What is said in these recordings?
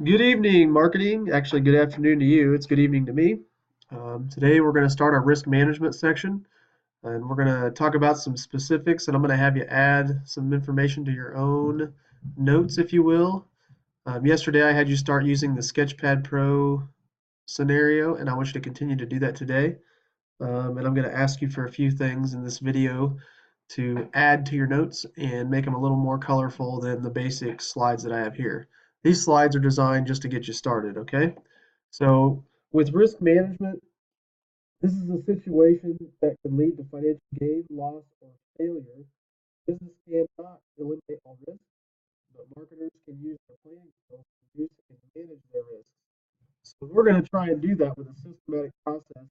Good evening, marketing. Actually, good afternoon to you. It's good evening to me. Today, we're going to start our risk management section, and we're going to talk about some specifics, and I'm going to have you add some information to your own notes, if you will. Yesterday, I had you start using the Sketchpad Pro scenario, and I want you to continue to do that today. And I'm going to ask you for a few things in this video to add to your notes and make them a little more colorful than the basic slides that I have here. These slides are designed just to get you started, okay? So with risk management, this is a situation that could lead to financial gain, loss, or failure. Business cannot eliminate all risks, but marketers can use their planning skills to reduce and manage their risks. So we're going to try and do that with a systematic process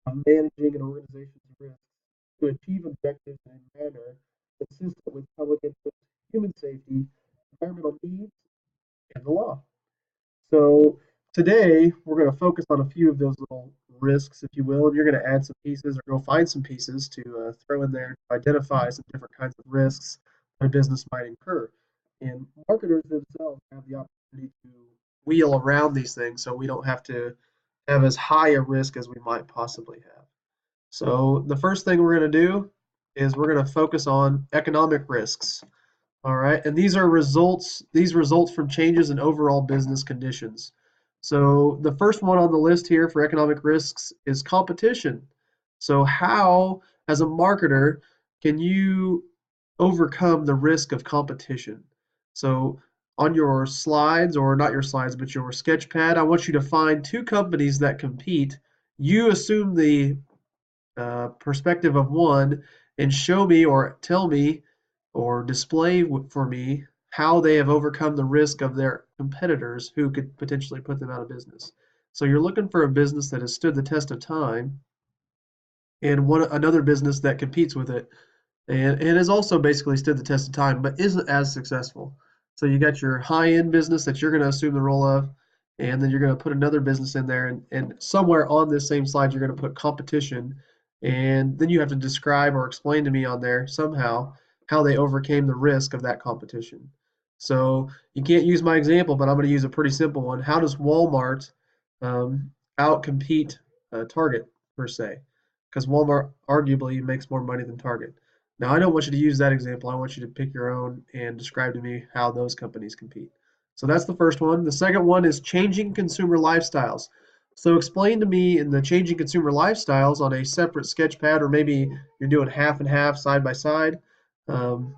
of managing an organization's risks to achieve objectives in a manner consistent with public interest, human safety, environmental needs, and the law. So today we're going to focus on a few of those little risks, if you will, and you're going to add some pieces or go find some pieces to throw in there to identify some different kinds of risks that a business might incur. And marketers themselves have the opportunity to wheel around these things so we don't have to have as high a risk as we might possibly have. So the first thing we're going to do is we're going to focus on economic risks. All right, and these results from changes in overall business conditions. So the first one on the list here for economic risks is competition. So how, as a marketer, can you overcome the risk of competition? So on your slides, or not your slides, but your sketch pad, I want you to find two companies that compete. You assume the perspective of one and show me or tell me or display for me how they have overcome the risk of their competitors who could potentially put them out of business. So you're looking for a business that has stood the test of time and another business that competes with it and has also basically stood the test of time but isn't as successful. So you got your high-end business that you're going to assume the role of, and then you're going to put another business in there, and somewhere on this same slide you're going to put competition, and then you have to describe or explain to me on there somehow how they overcame the risk of that competition. So you can't use my example, but I'm going to use a pretty simple one. How does Walmart um, outcompete Target per se? Because Walmart arguably makes more money than Target. Now, I don't want you to use that example. I want you to pick your own and describe to me how those companies compete. So that's the first one. The second one is changing consumer lifestyles. So explain to me in the changing consumer lifestyles on a separate sketch pad, or maybe you're doing half and half side by side. Um,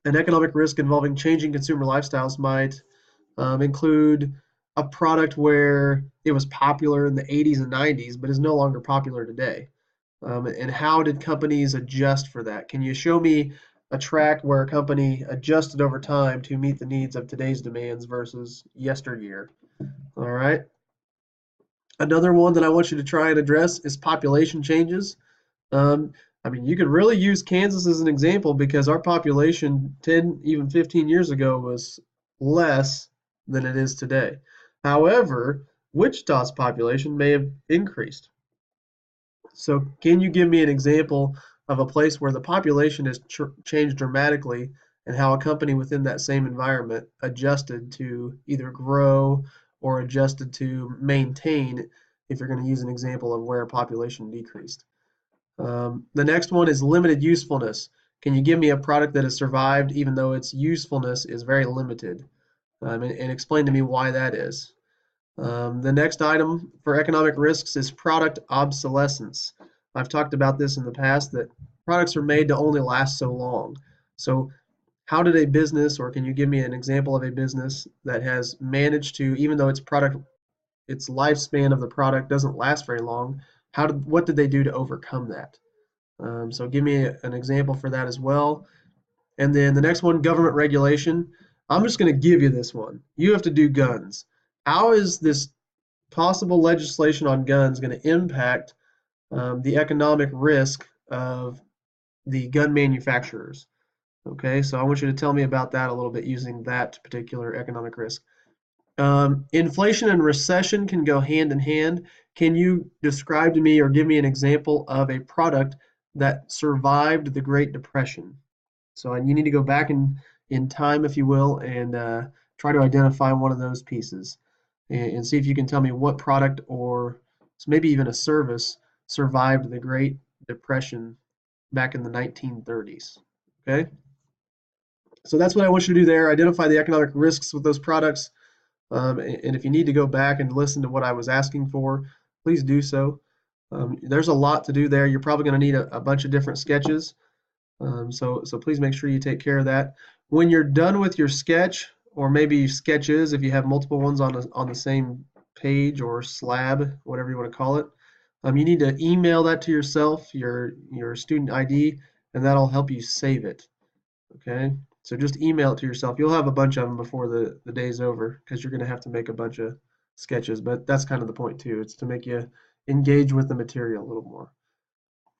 an economic risk involving changing consumer lifestyles might include a product where it was popular in the 80s and 90s, but is no longer popular today. And how did companies adjust for that? Can you show me a track where a company adjusted over time to meet the needs of today's demands versus yesteryear? All right. Another one that I want you to try and address is population changes. Um, I mean, you could really use Kansas as an example because our population 10, even 15 years ago was less than it is today. However, Wichita's population may have increased. So, can you give me an example of a place where the population has changed dramatically and how a company within that same environment adjusted to either grow or adjusted to maintain, if you're going to use an example of where population decreased? The next one is limited usefulness. Can you give me a product that has survived even though its usefulness is very limited? And explain to me why that is. The next item for economic risks is product obsolescence. I've talked about this in the past that products are made to only last so long. So, how did a business, or can you give me an example of a business that has managed to, even though its lifespan of the product doesn't last very long, what did they do to overcome that? So, give me an example for that as well. And then the next one, government regulation. I'm just going to give you this one. You have to do guns. How is this possible legislation on guns going to impact the economic risk of the gun manufacturers? Okay, so I want you to tell me about that a little bit using that particular economic risk. Inflation and recession can go hand in hand. Can you describe to me or give me an example of a product that survived the Great Depression? So you need to go back in time, if you will, and try to identify one of those pieces and see if you can tell me what product or maybe even a service survived the Great Depression back in the 1930s. Okay, so that's what I want you to do there. Identify the economic risks with those products. And if you need to go back and listen to what I was asking for, please do so. There's a lot to do there. You're probably going to need a bunch of different sketches. So please make sure you take care of that. When you're done with your sketch, or maybe sketches, if you have multiple ones on the same page or slab, whatever you want to call it, you need to email that to yourself, your student ID, and that'll help you save it. Okay, so just email it to yourself. You'll have a bunch of them before the day's over because you're going to have to make a bunch of sketches. But that's kind of the point too. It's to make you engage with the material a little more.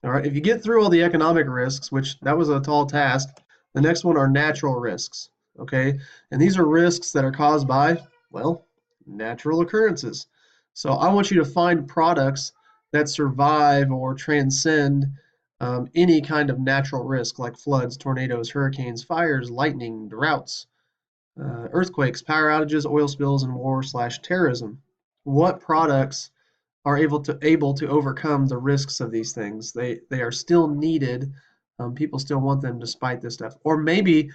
All right, if you get through all the economic risks, which that was a tall task, the next one are natural risks. Okay, and these are risks that are caused by, well, natural occurrences. So I want you to find products that survive or transcend any kind of natural risk like floods, tornadoes, hurricanes, fires, lightning, droughts, earthquakes, power outages, oil spills, and war/terrorism. What products are able to overcome the risks of these things? They are still needed. People still want them despite this stuff. Or maybe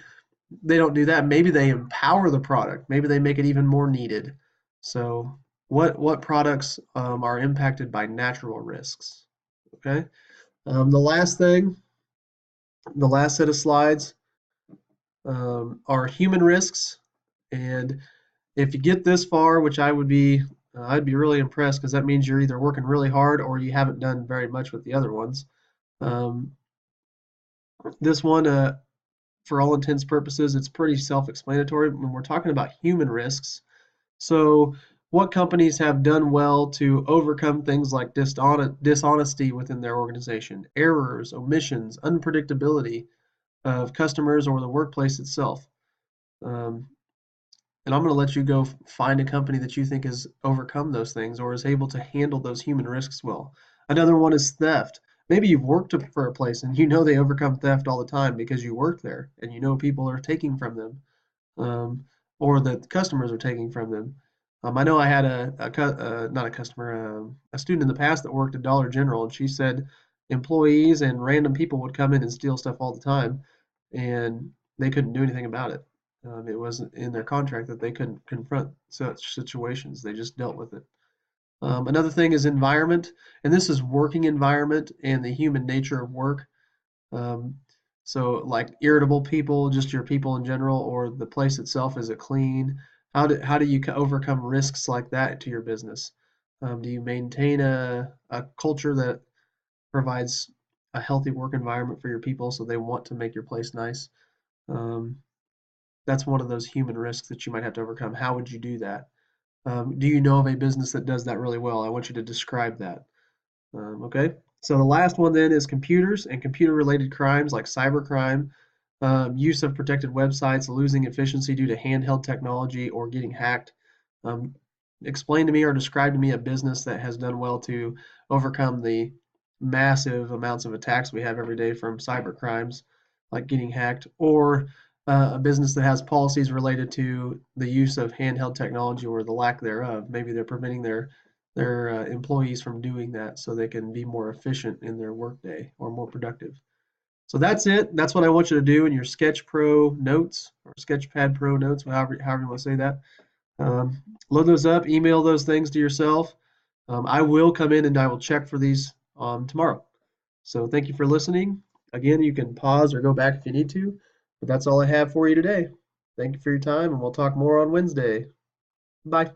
they don't do that. Maybe they empower the product. Maybe they make it even more needed. So what products are impacted by natural risks? Okay. The last thing, the last set of slides are human risks. And if you get this far, which I'd be really impressed because that means you're either working really hard or you haven't done very much with the other ones. Um, this one, for all intents and purposes, it's pretty self-explanatory when we're talking about human risks. So, what companies have done well to overcome things like dishonesty within their organization, errors, omissions, unpredictability of customers or the workplace itself? Um, and I'm going to let you go find a company that you think has overcome those things or is able to handle those human risks well. Another one is theft. Maybe you've worked for a place and you know they overcome theft all the time because you work there and you know people are taking from them, or that customers are taking from them. I know I had not a customer, a student in the past that worked at Dollar General, and she said employees and random people would come in and steal stuff all the time, and they couldn't do anything about it. It wasn't in their contract that they couldn't confront such situations. They just dealt with it. Another thing is environment, and this is working environment and the human nature of work. Um, so like irritable people, just your people in general, or the place itself, is it clean? How do you overcome risks like that to your business? Do you maintain a culture that provides a healthy work environment for your people so they want to make your place nice? Um, that's one of those human risks that you might have to overcome. How would you do that? Do you know of a business that does that really well? I want you to describe that. Okay, so the last one then is computers and computer-related crimes like cybercrime, use of protected websites, losing efficiency due to handheld technology, or getting hacked. Um, Explain to me or describe to me a business that has done well to overcome the massive amounts of attacks we have every day from cyber crimes, like getting hacked, or a business that has policies related to the use of handheld technology or the lack thereof. Maybe they're preventing their employees from doing that so they can be more efficient in their workday or more productive. So that's it. That's what I want you to do in your Sketch Pro notes or Sketchpad Pro notes, however you want to say that. Load those up, email those things to yourself. I will come in and I will check for these tomorrow. So thank you for listening. Again, you can pause or go back if you need to, but that's all I have for you today. Thank you for your time, and we'll talk more on Wednesday. Bye.